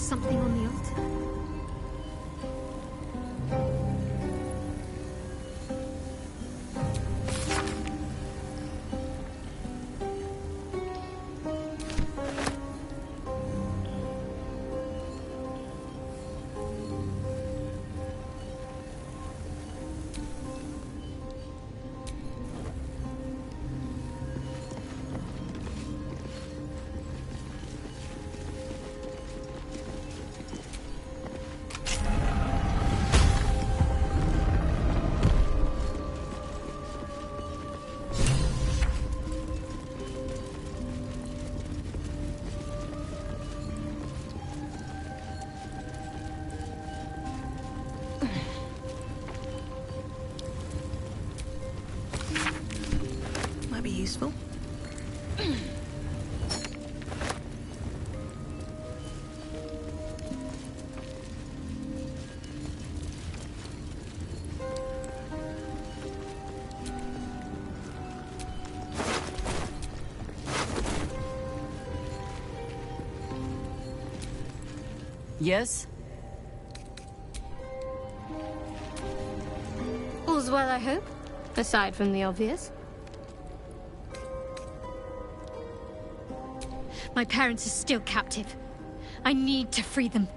something on the altar? Be useful. Yes? All's well, I hope, aside from the obvious. My parents are still captive. I need to free them.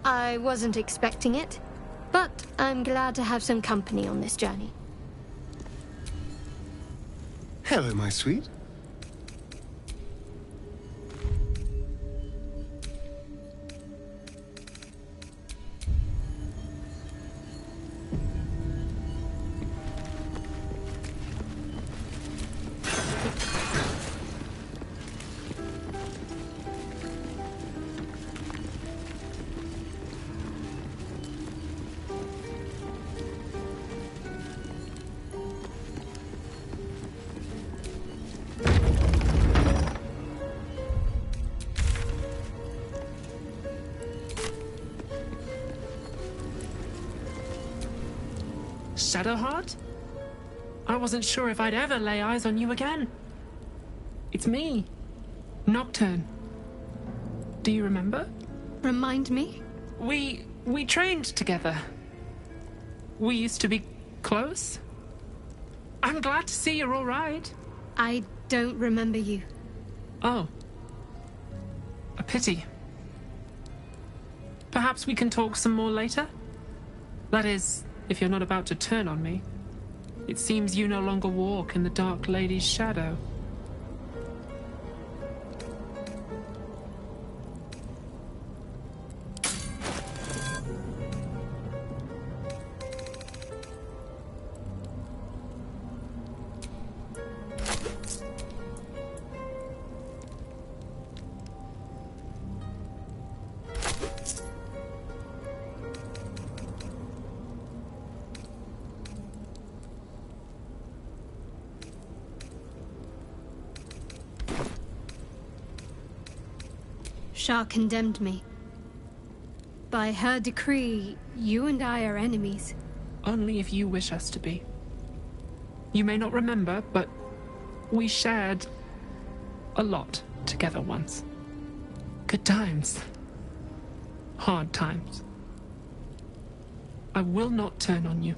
I wasn't expecting it, but I'm glad to have some company on this journey. Hello, my sweet. Shadowheart? I wasn't sure if I'd ever lay eyes on you again. It's me, Nocturne. Do you remember? Remind me? We trained together. We used to be close. I'm glad to see you're all right. I don't remember you. Oh. A pity. Perhaps we can talk some more later? That is, if you're not about to turn on me. It seems you no longer walk in the Dark Lady's shadow. Shah condemned me. By her decree, you and I are enemies. Only if you wish us to be. You may not remember, but we shared a lot together once. Good times. Hard times. I will not turn on you,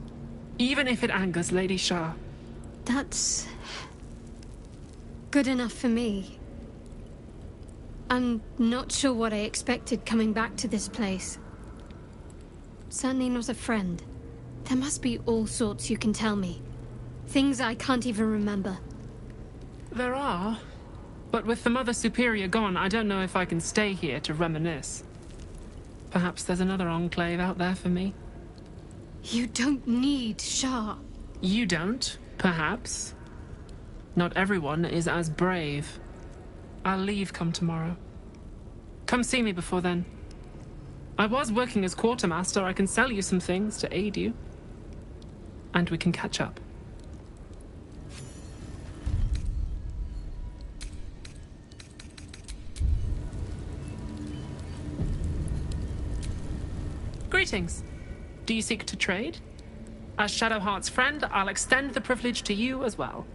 even if it angers Lady Shah. That's good enough for me. I'm not sure what I expected coming back to this place. Certainly not a friend. There must be all sorts you can tell me. Things I can't even remember. There are, but with the Mother Superior gone, I don't know if I can stay here to reminisce. Perhaps there's another enclave out there for me. You don't need Shah. You don't, perhaps. Not everyone is as brave. I'll leave come tomorrow. Come see me before then. I was working as quartermaster. I can sell you some things to aid you. And we can catch up. Greetings. Do you seek to trade? As Shadowheart's friend, I'll extend the privilege to you as well.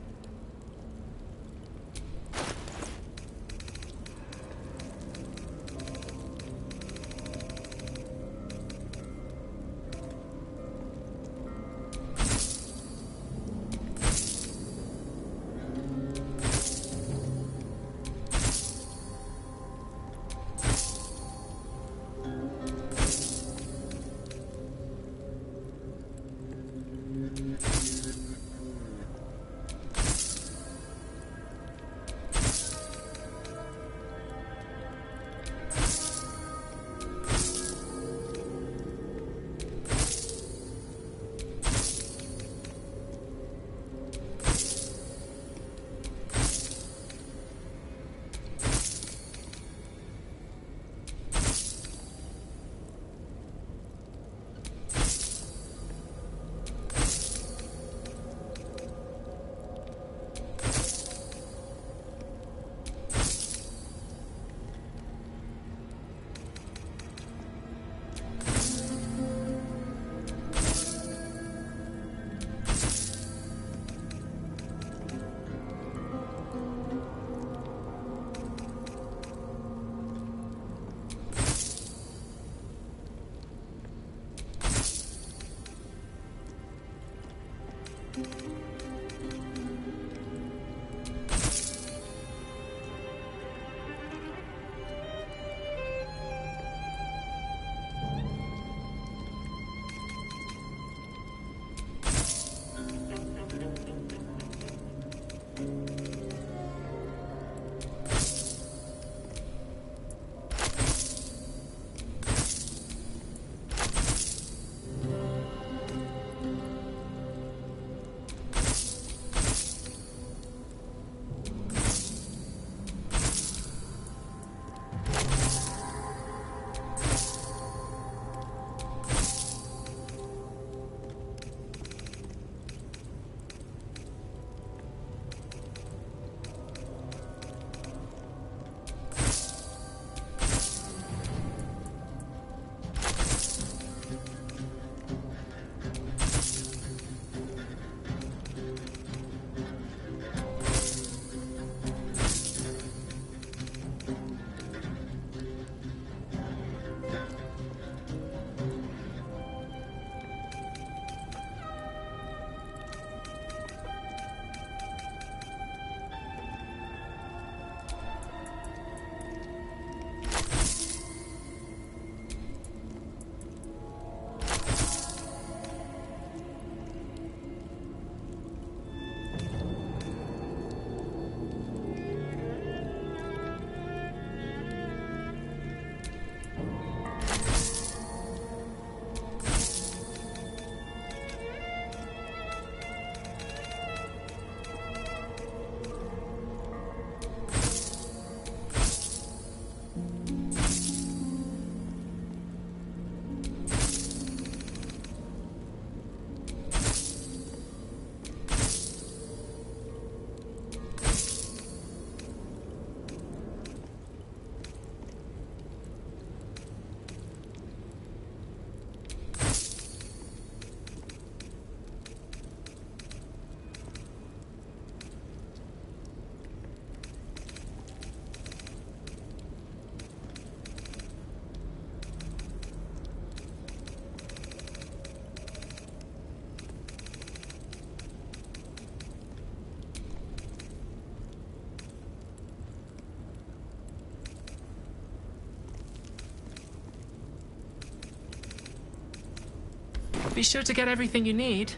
Be sure to get everything you need.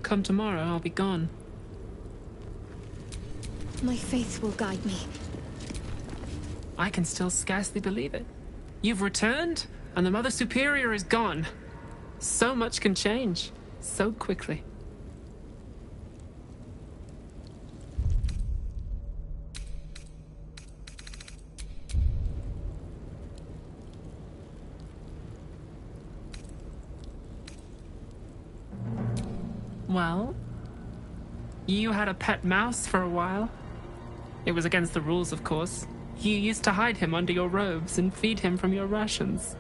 Come tomorrow, I'll be gone. My faith will guide me. I can still scarcely believe it. You've returned, and the Mother Superior is gone. So much can change, so quickly. Well, you had a pet mouse for a while. It was against the rules, of course. You used to hide him under your robes and feed him from your rations.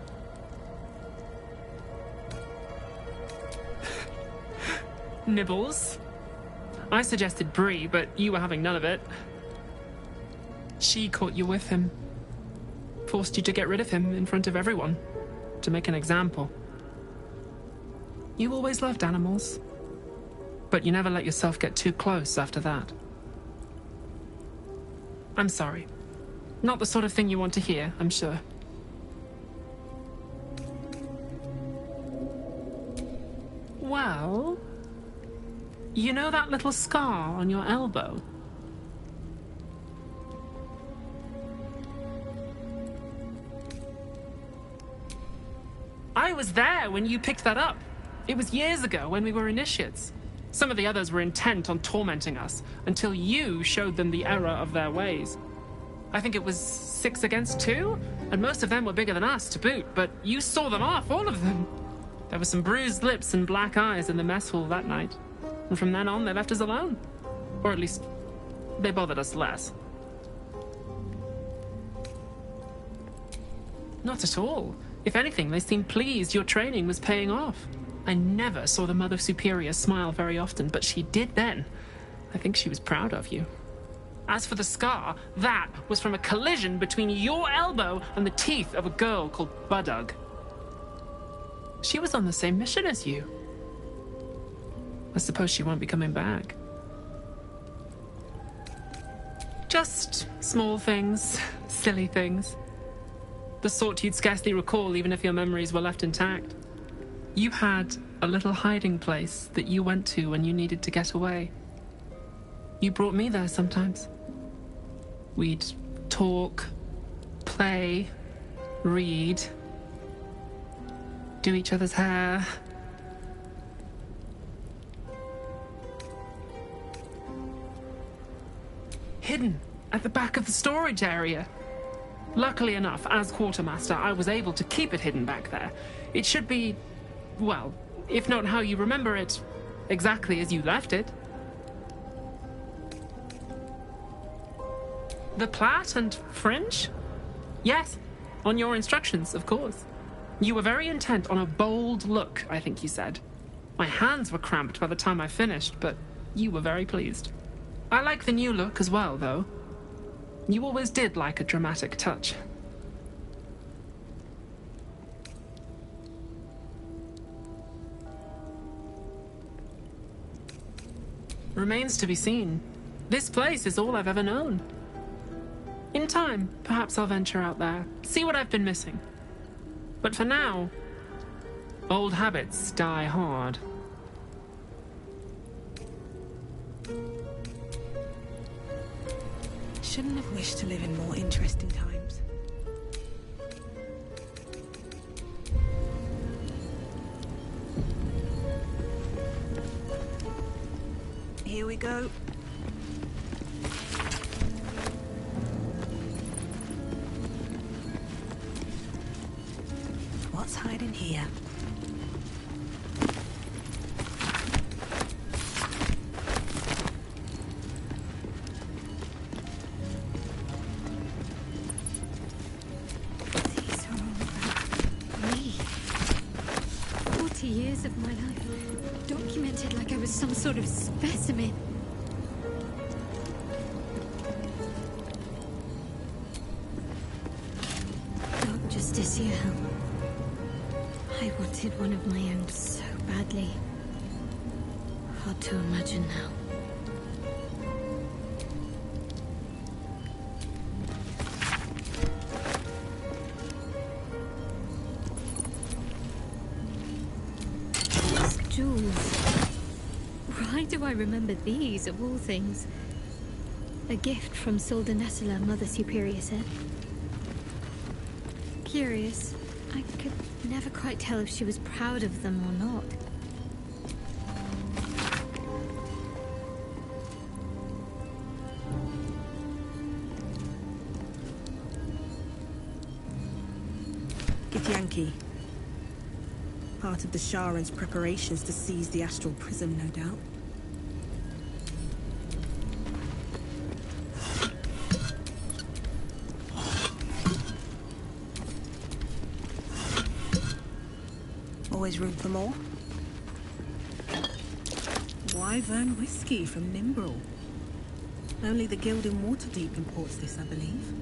Nibbles. I suggested Bree, but you were having none of it. She caught you with him. Forced you to get rid of him in front of everyone. To make an example. You always loved animals. But you never let yourself get too close after that. I'm sorry. Not the sort of thing you want to hear, I'm sure. Well... You know that little scar on your elbow? I was there when you picked that up. It was years ago when we were initiates. Some of the others were intent on tormenting us, until you showed them the error of their ways. I think it was 6 against 2, and most of them were bigger than us to boot, but you saw them off, all of them. There were some bruised lips and black eyes in the mess hall that night, and from then on they left us alone. Or at least, they bothered us less. Not at all. If anything, they seemed pleased your training was paying off. I never saw the Mother Superior smile very often, but she did then. I think she was proud of you. As for the scar, that was from a collision between your elbow and the teeth of a girl called Baldur. She was on the same mission as you. I suppose she won't be coming back. Just small things, silly things. The sort you'd scarcely recall even if your memories were left intact. You had a little hiding place that you went to when you needed to get away. You brought me there sometimes. We'd talk, play, read, do each other's hair. Hidden at the back of the storage area. Luckily enough, as quartermaster, I was able to keep it hidden back there. It should be... well, if not how you remember it, exactly as you left it. The plait and fringe? Yes, on your instructions, of course. You were very intent on a bold look, I think you said. My hands were cramped by the time I finished, but you were very pleased. I like the new look as well, though. You always did like a dramatic touch. Remains to be seen. This place is all I've ever known. In time, perhaps I'll venture out there, see what I've been missing. But for now, old habits die hard. Shouldn't have wished to live in more interesting times. Here we go. What's hiding here? These are all about me. 40 years of my life, documented like I was some sort of specimen. Dark Justiciar helm. I wanted one of my own so badly. Hard to imagine now. jewels. Why do I remember these, of all things? A gift from Solda Nessela, Mother Superior said. Curious. I could never quite tell if she was proud of them or not. Githyanki. Part of the Sharan's preparations to seize the astral prism, no doubt. Always room for more? Wyvern whiskey from Nimbrel. Only the guild in Waterdeep imports this, I believe.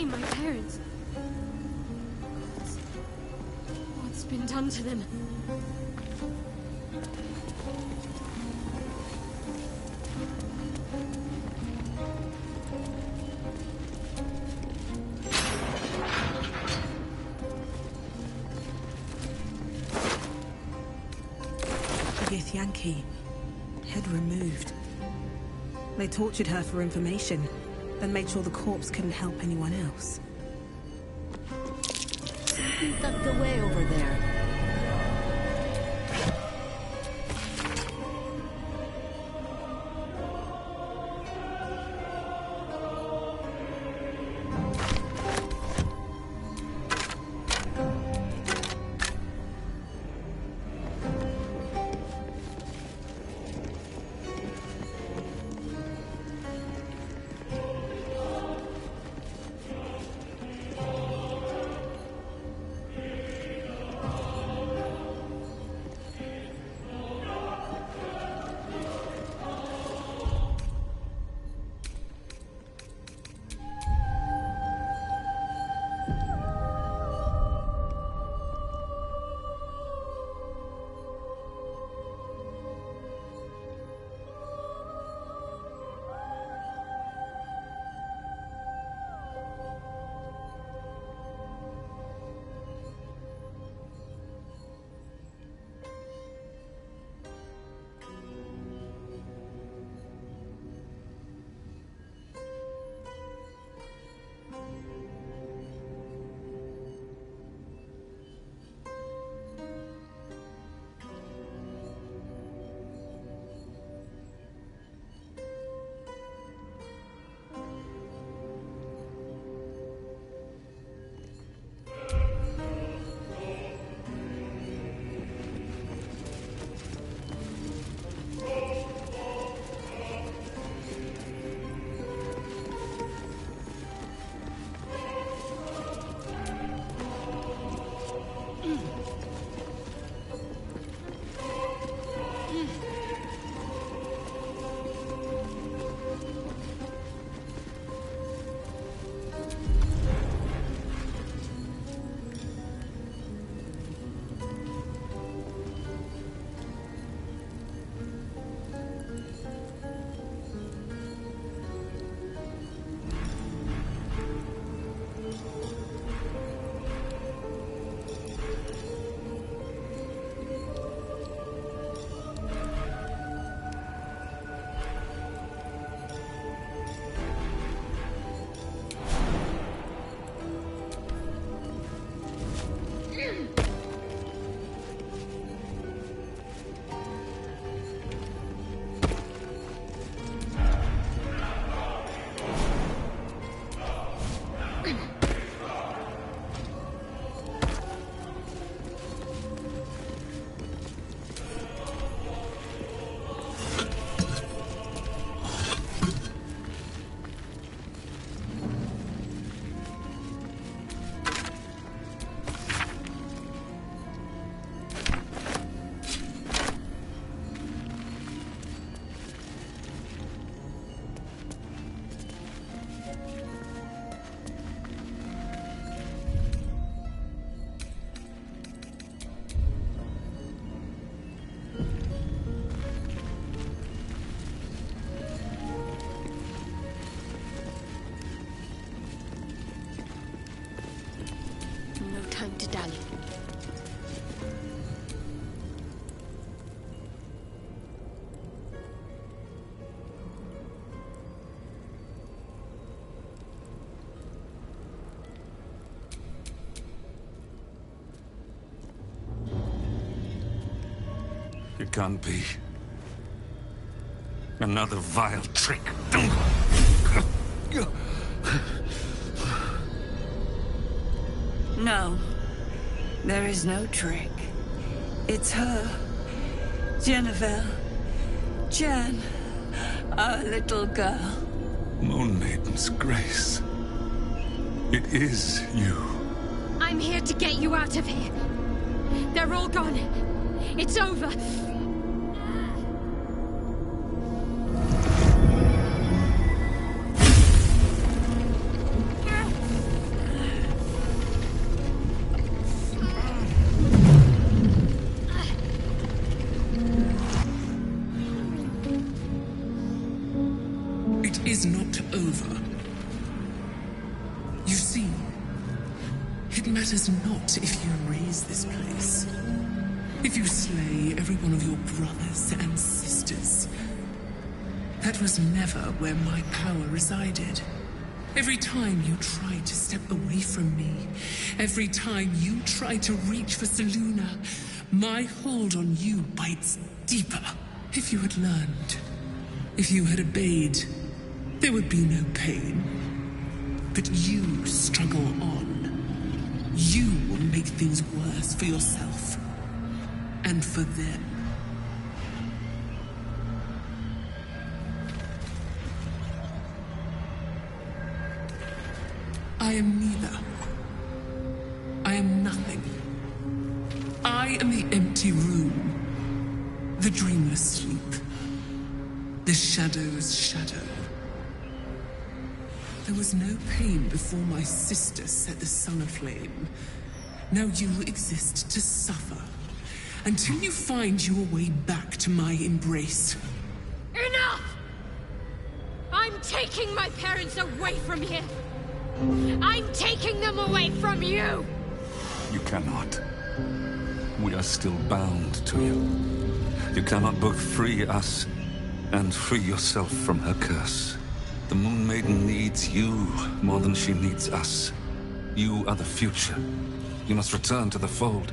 My parents. What's been done to them? Githyanki. Head removed. They tortured her for information, then made sure the corpse couldn't help anyone else. Something tucked away over there. time to dally. It can't be. Another vile trick. No. There is no trick. It's her. Jennifer. Jen. Our little girl. Moon Maiden's grace. It is you. I'm here to get you out of here. They're all gone. It's over. It is not over. You see, it matters not if you raise this place. If you slay every one of your brothers and sisters. That was never where my power resided. Every time you tried to step away from me, every time you tried to reach for Selûne, my hold on you bites deeper. If you had learned, if you had obeyed, there would be no pain. But you struggle on. You will make things worse for yourself. And for them. I am neither. I am nothing. I am the empty room. The dreamless sleep. The shadow's shadow. There was no pain before my sister set the sun aflame. Now you exist to suffer. Until you find your way back to my embrace. Enough! I'm taking my parents away from here. I'm taking them away from you! You cannot. We are still bound to you. You cannot both free us and free yourself from her curse. The Moon Maiden needs you more than she needs us. You are the future. You must return to the fold.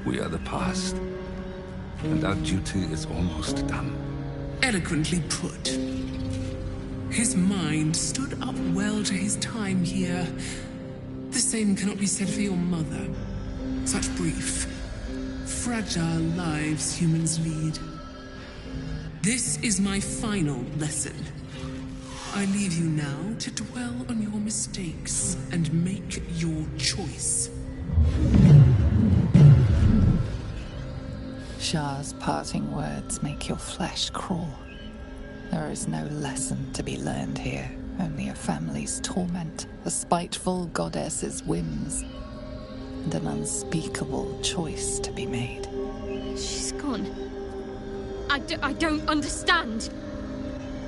We are the past, and our duty is almost done. Eloquently put. His mind stood up well to his time here. The same cannot be said for your mother. Such brief, fragile lives humans lead. This is my final lesson. I leave you now to dwell on your mistakes and make your choice. Shah's parting words make your flesh crawl. There is no lesson to be learned here, only a family's torment, a spiteful goddess's whims, and an unspeakable choice to be made. She's gone. I don't understand.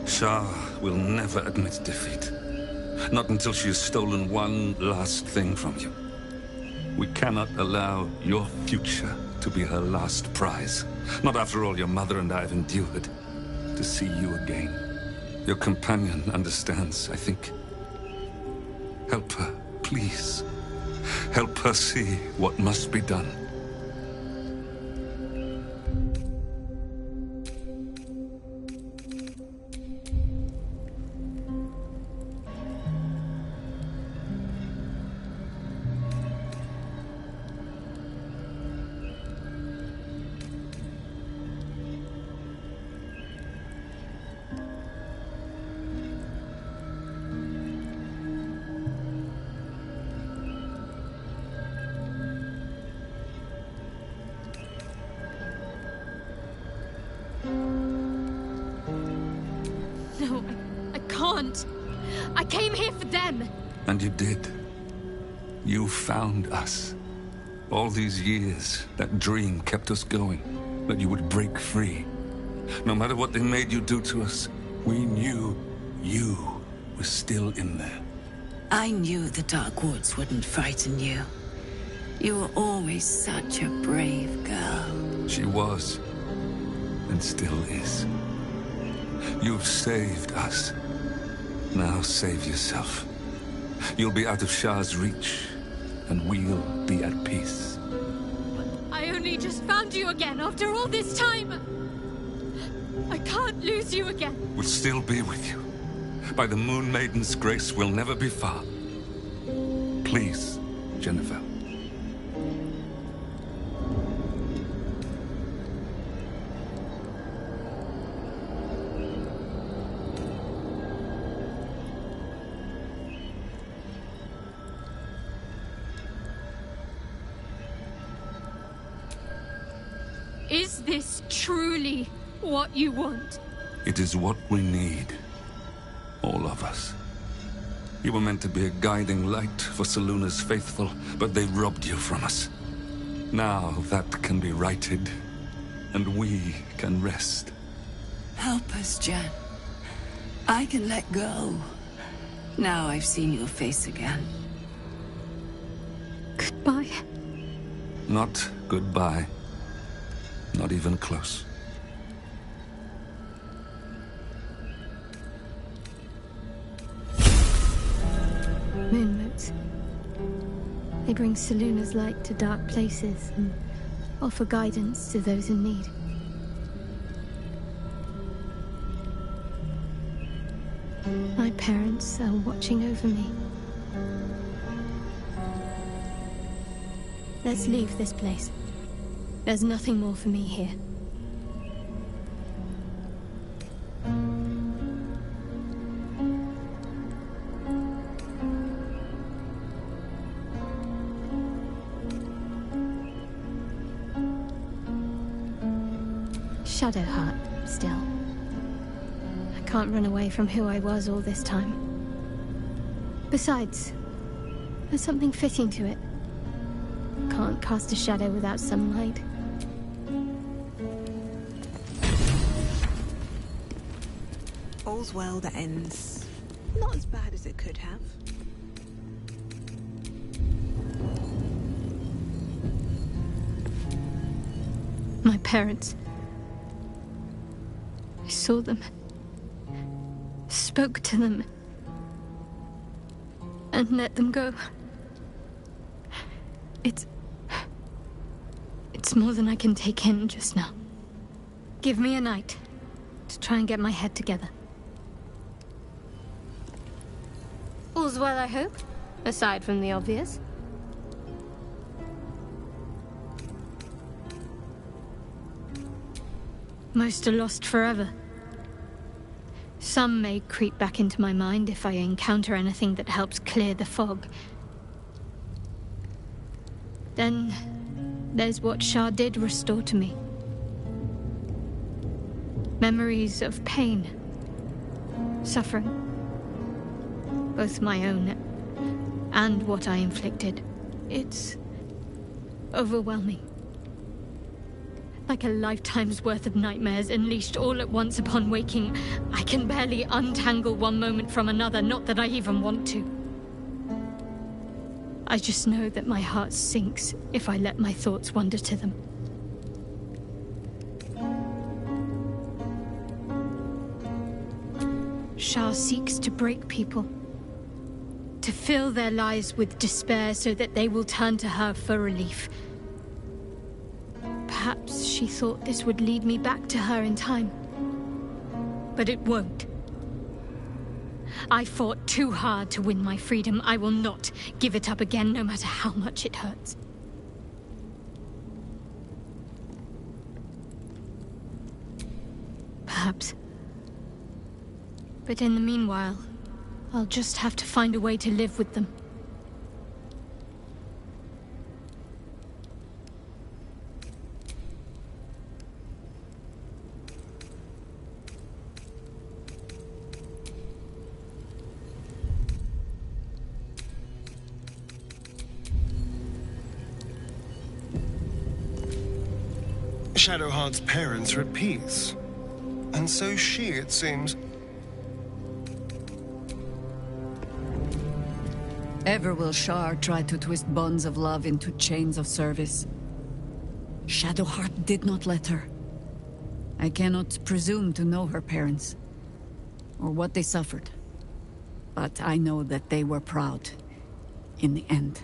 Shah will never admit defeat. Not until she has stolen one last thing from you. We cannot allow your future to be her last prize. Not after all your mother and I have endured. To see you again. Your companion understands, I think. Help her, please. Help her see what must be done. No, I can't. I came here for them. And you did. You found us. All these years, that dream kept us going. That you would break free. No matter what they made you do to us, we knew you were still in there. I knew the Dark Woods wouldn't frighten you. You were always such a brave girl. She was, and still is. You've saved us. Now save yourself. You'll be out of Shah's reach, and we'll be at peace. I only just found you again after all this time. I can't lose you again. We'll still be with you. By the Moon Maiden's grace, we'll never be far. Please, Jennifer. Is this truly what you want? It is what we need. All of us. You were meant to be a guiding light for Seluna's faithful, but they robbed you from us. Now that can be righted, and we can rest. Help us, Jen. I can let go. Now I've seen your face again. Goodbye. Not goodbye. Not even close. Moonmotes. They bring Seluna's light to dark places and offer guidance to those in need. My parents are watching over me. Let's leave this place. There's nothing more for me here. Shadowheart, still. I can't run away from who I was all this time. Besides, there's something fitting to it. Can't cast a shadow without sunlight. All's well that ends not as bad as it could have. My parents. I saw them. Spoke to them. And let them go. It's more than I can take in just now. Give me a night to try and get my head together. All's well, I hope, aside from the obvious. Most are lost forever. Some may creep back into my mind if I encounter anything that helps clear the fog. Then there's what Shah did restore to me. Memories of pain, suffering, both my own and what I inflicted. It's overwhelming. Like a lifetime's worth of nightmares unleashed all at once upon waking. I can barely untangle one moment from another, not that I even want to. I just know that my heart sinks if I let my thoughts wander to them. Shah seeks to break people, to fill their lives with despair so that they will turn to her for relief. Perhaps she thought this would lead me back to her in time. But it won't. I fought too hard to win my freedom. I will not give it up again, no matter how much it hurts. Perhaps. But in the meanwhile, I'll just have to find a way to live with them. Shadowheart's parents are at peace. And so she, it seems. Ever will Shar try to twist bonds of love into chains of service. Shadowheart did not let her. I cannot presume to know her parents, or what they suffered. But I know that they were proud, in the end.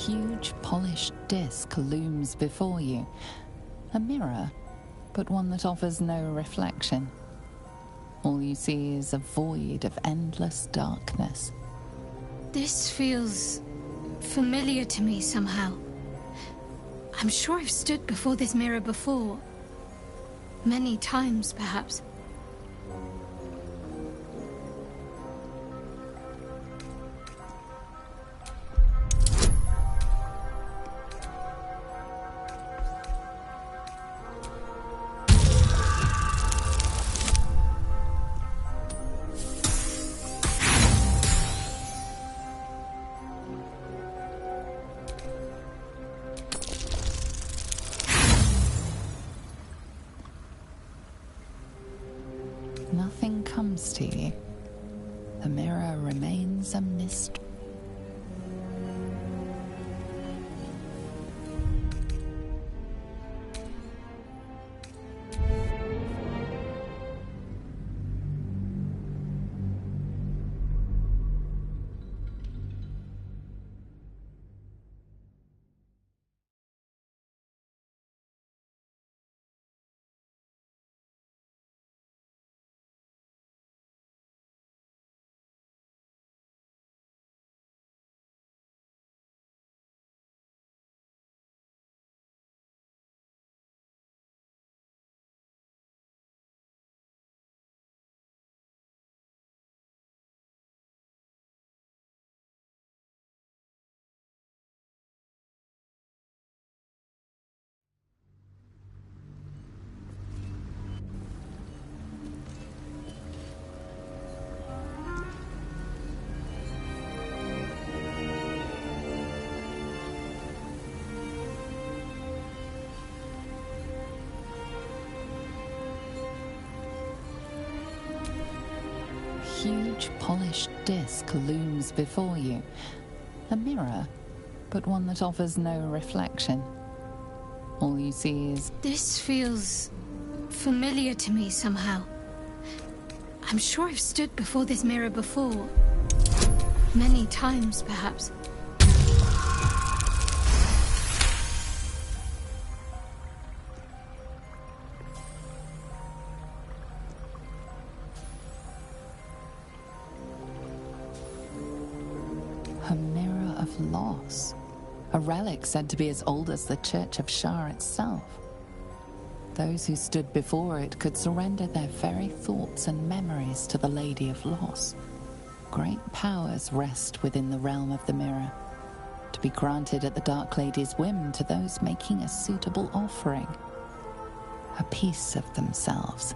Huge polished disc looms before you. A mirror, but one that offers no reflection. All you see is a void of endless darkness. This feels familiar to me somehow. I'm sure I've stood before this mirror before. Many times, perhaps. Nothing comes to you. The mirror remains a mystery. Huge polished disc looms before you. A mirror, but one that offers no reflection. All you see is... This feels familiar to me somehow. I'm sure I've stood before this mirror before. Many times, perhaps. A mirror of loss. A relic said to be as old as the Church of Shar itself. Those who stood before it could surrender their very thoughts and memories to the Lady of Loss. Great powers rest within the realm of the mirror, to be granted at the Dark Lady's whim to those making a suitable offering. A piece of themselves.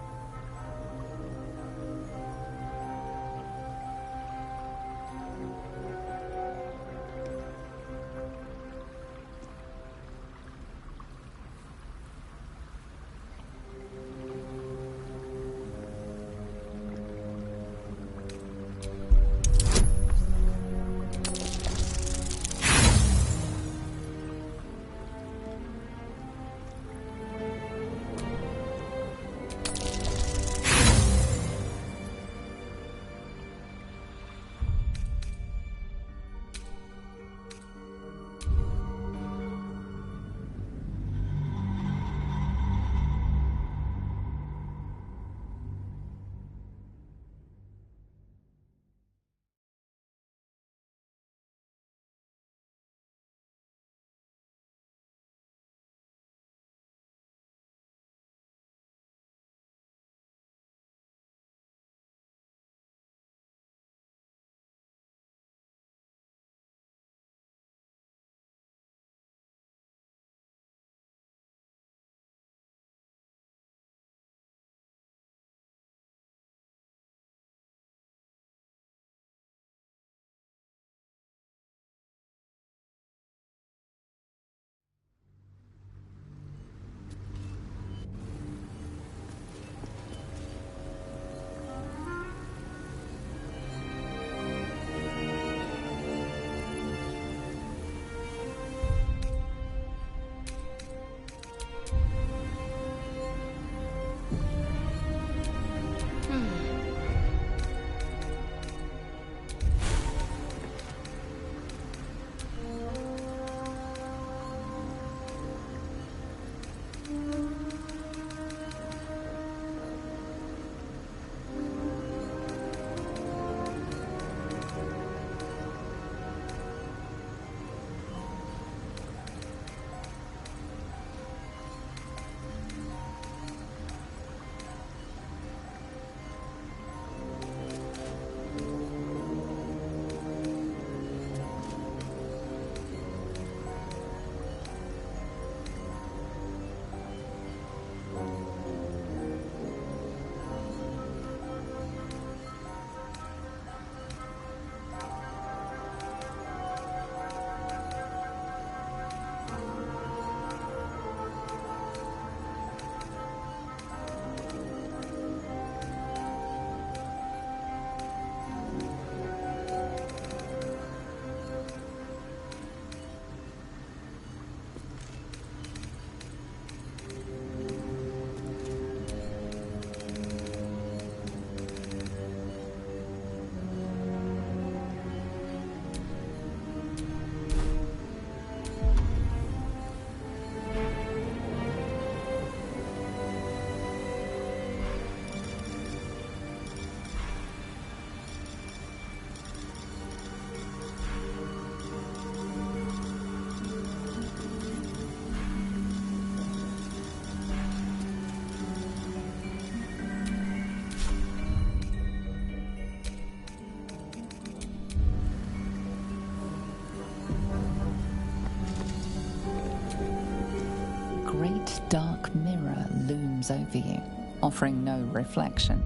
dark mirror looms over you, offering no reflection.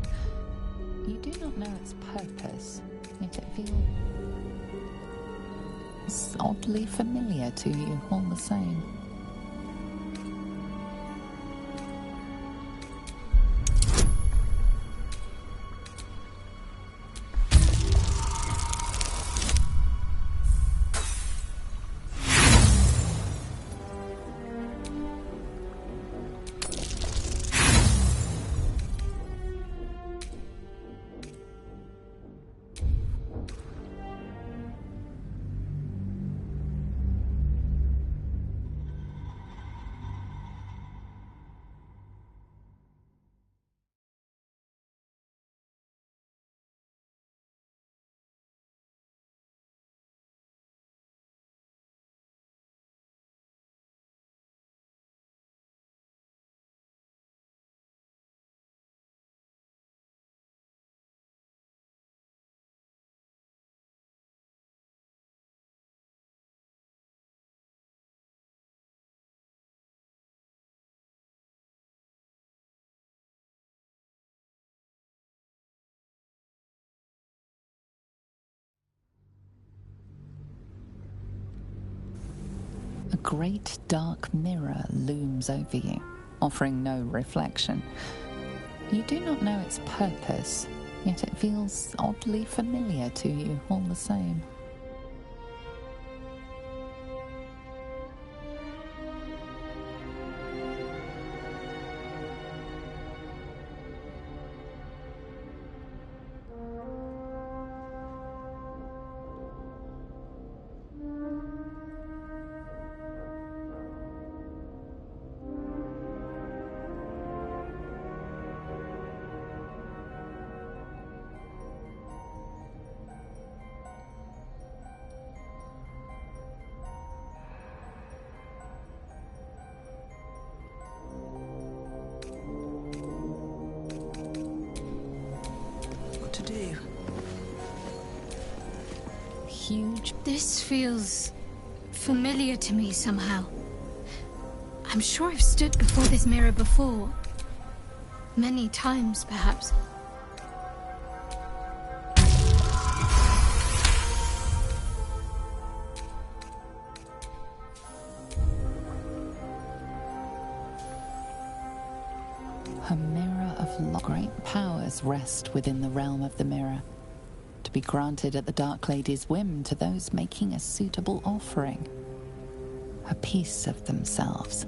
You do not know its purpose, yet it feels oddly familiar to you all the same. A great dark mirror looms over you, offering no reflection. You do not know its purpose, yet it feels oddly familiar to you all the same. Huge. This feels familiar to me somehow. I'm sure I've stood before this mirror before. Many times, perhaps. A mirror of great powers rest within the realm of the mirror, to be granted at the Dark Lady's whim to those making a suitable offering, a piece of themselves.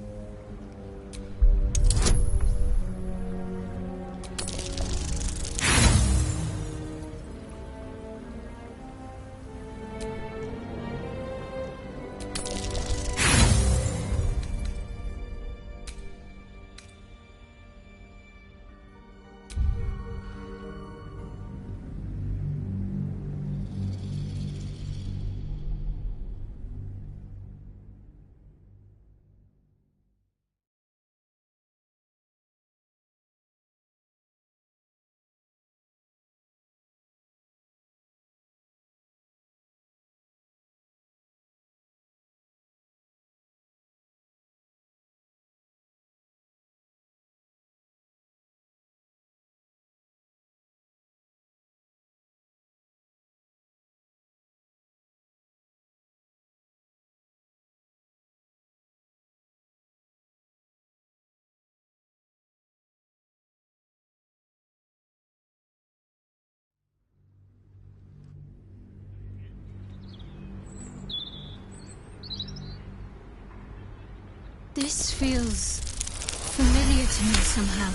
This feels familiar to me somehow.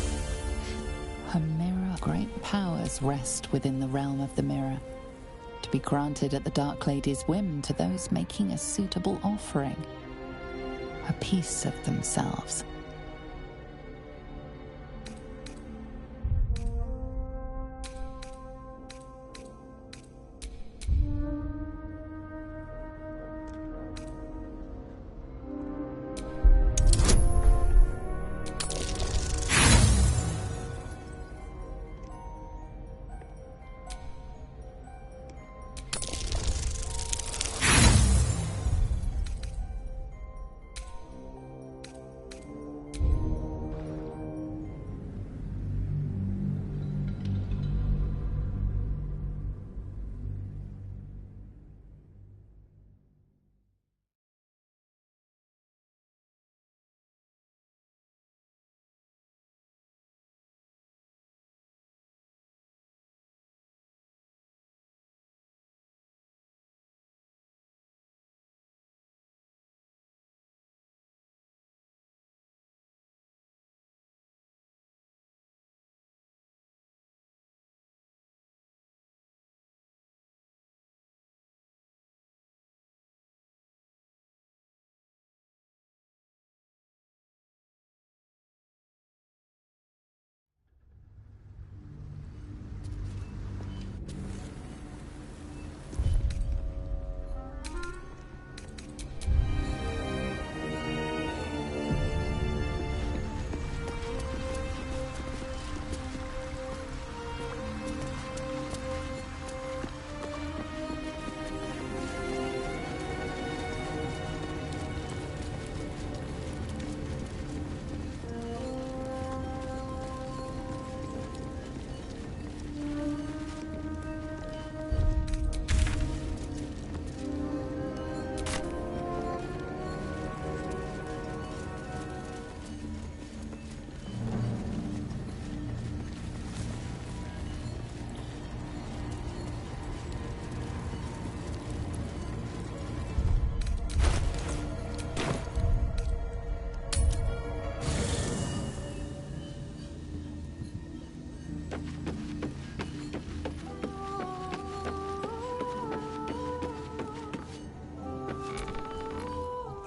A mirror of great powers rest within the realm of the mirror, to be granted at the Dark Lady's whim to those making a suitable offering, a piece of themselves.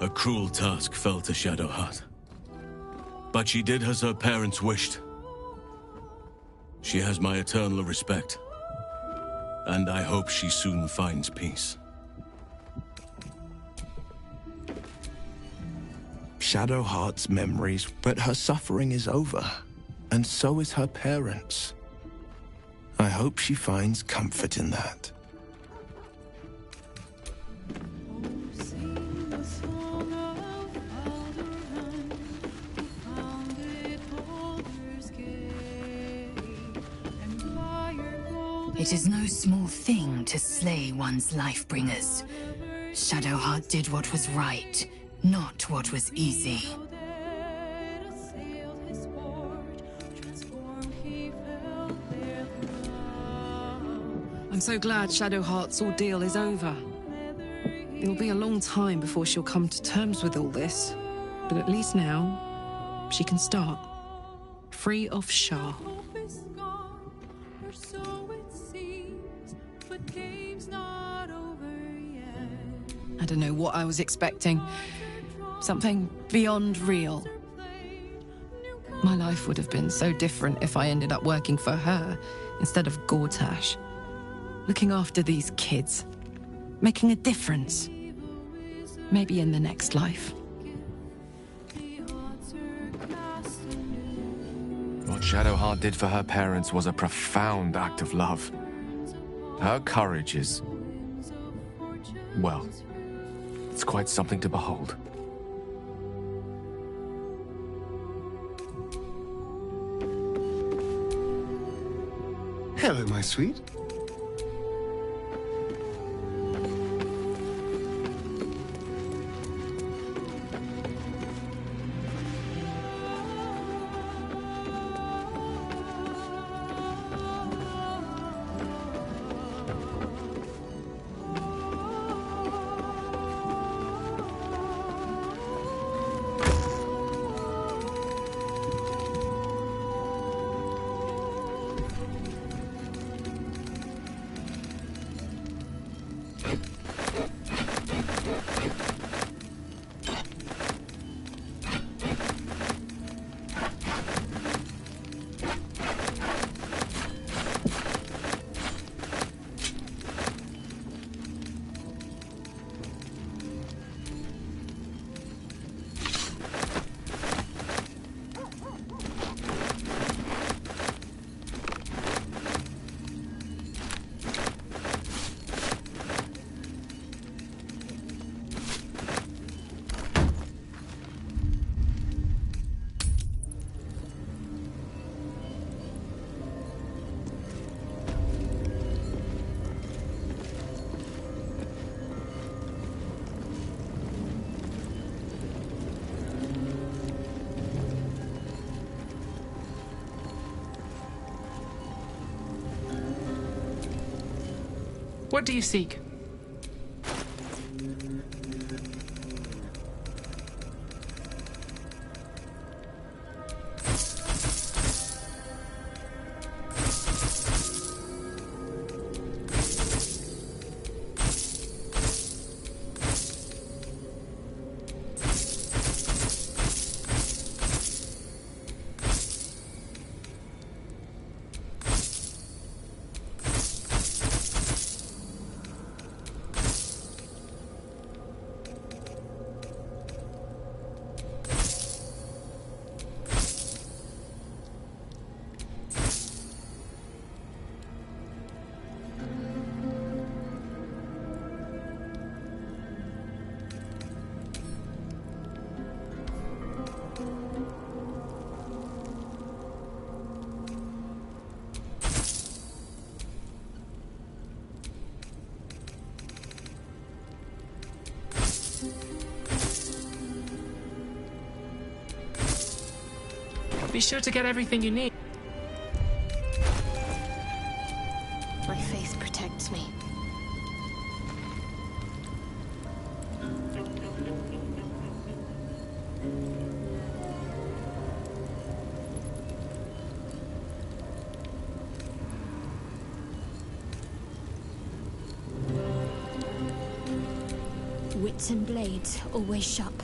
A cruel task fell to Shadowheart. But she did as her parents wished. She has my eternal respect. And I hope she soon finds peace. Shadowheart's memories, but her suffering is over. And so is her parents'. I hope she finds comfort in that. It is no small thing to slay one's life-bringers. Shadowheart did what was right, not what was easy. I'm so glad Shadowheart's ordeal is over. It'll be a long time before she'll come to terms with all this, but at least now, she can start. Free of Shah. I don't know what I was expecting. Something beyond real. My life would have been so different if I ended up working for her instead of Gortash. Looking after these kids. Making a difference. Maybe in the next life. What Shadowheart did for her parents was a profound act of love. Her courage is... well, it's quite something to behold. Hello, my sweet. What do you seek? Be sure to get everything you need. My faith protects me. wits and blades always sharp.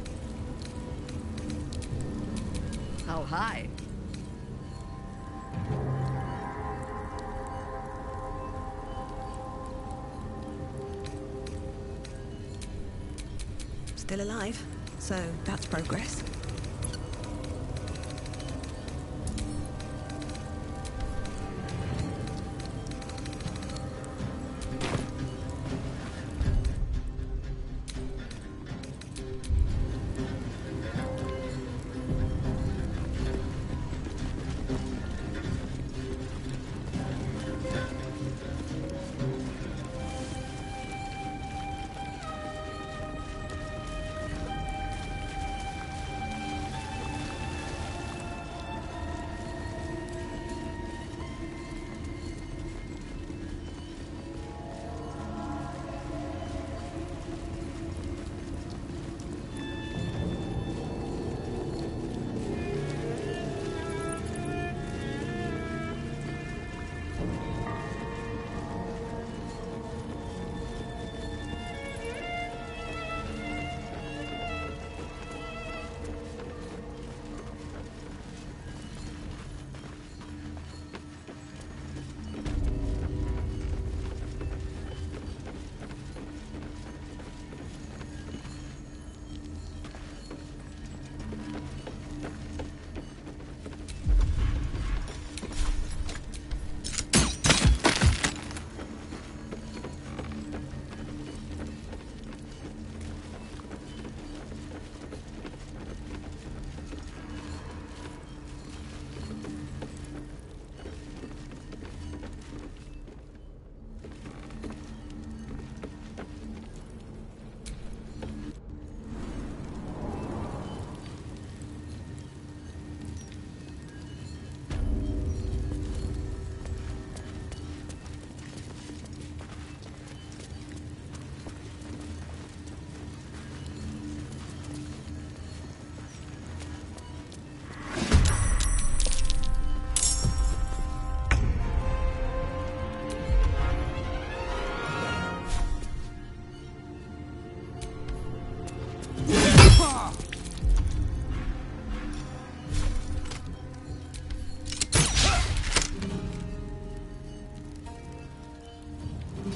How high? Still alive, so that's progress.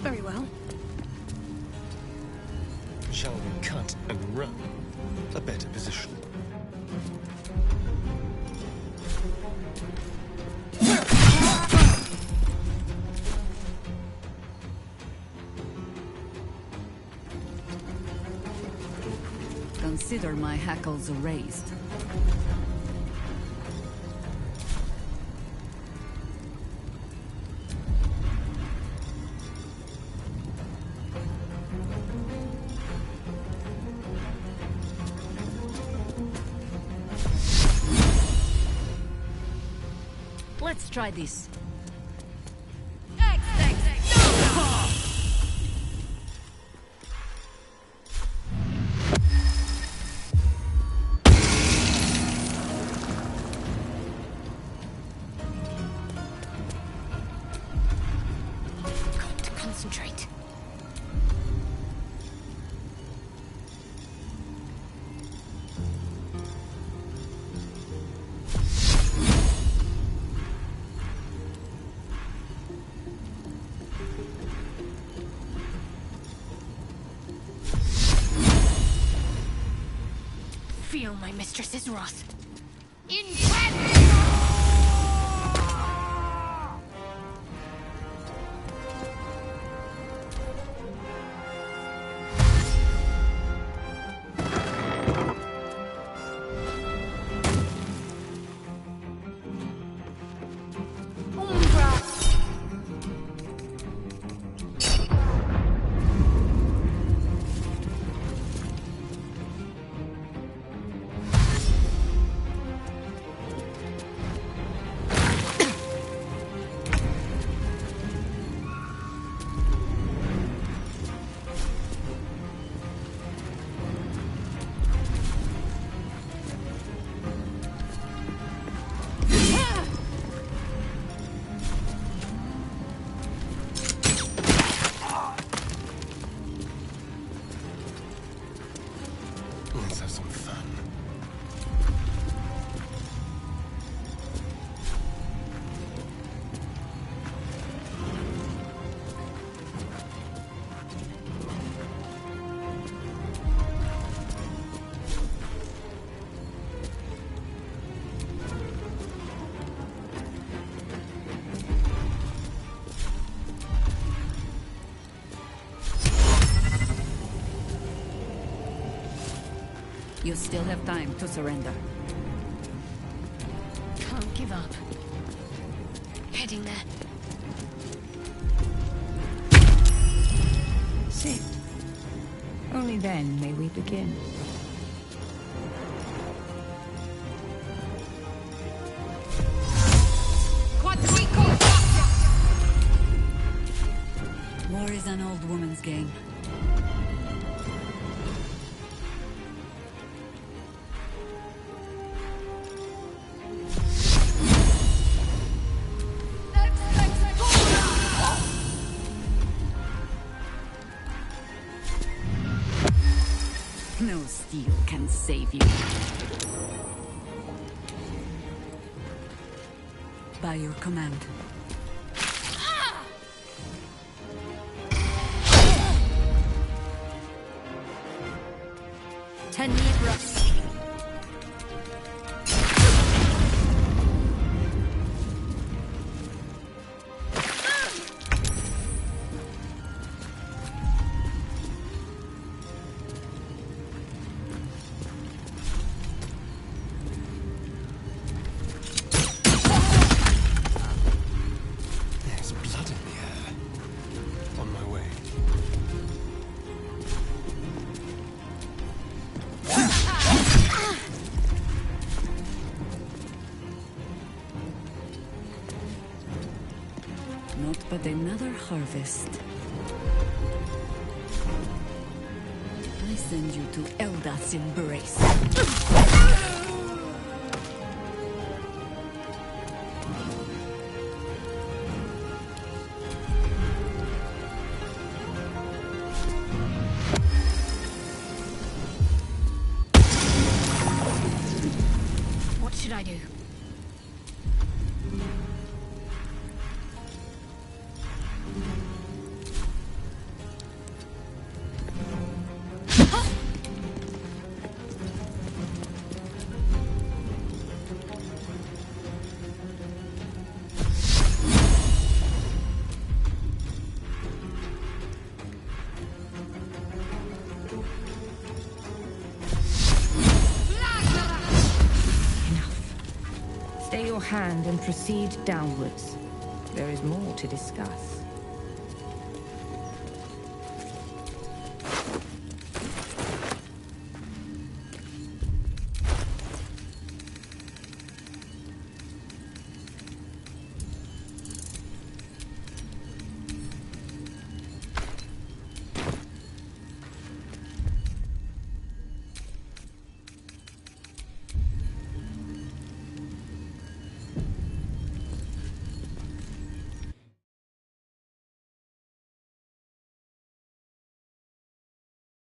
Very well. Shall we cut and run? A better position. Consider my hackles raised. Let's try this. Got to concentrate. Feel my mistress's wrath. Let's have some fun. You still have time to surrender. Can't give up. Heading there. Sit. Only then may we begin. War is an old woman's game. No steel can save you. By your command. Tenebra. There's blood in the air. On my way. Not but another harvest. I send you to Elda's embrace. What should I do? Stay your hand and proceed downwards. There is more to discuss.